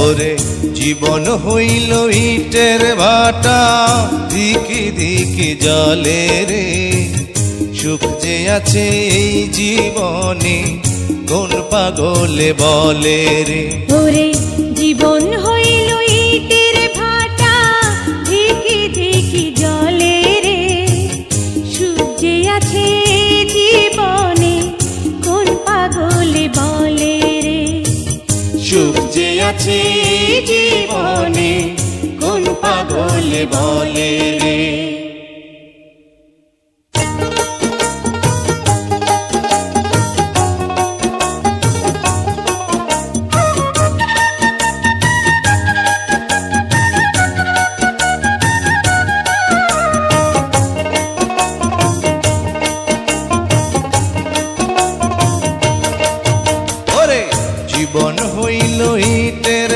ওরে জীবন হইল ইটের ভাটা, দিকে দিকে জলে রে। সুখ যে আছে এই জীবনে, কোন পাগলে বলে রে। ওরে জীবন হইল ইটের ভাটা, দিকে দিকে জলে রে। সুখ যে আছে জীবনে, কোন পাগলে বলে রে। সুখ যে আছে জীবনে, কোন পাগলে বলে রে।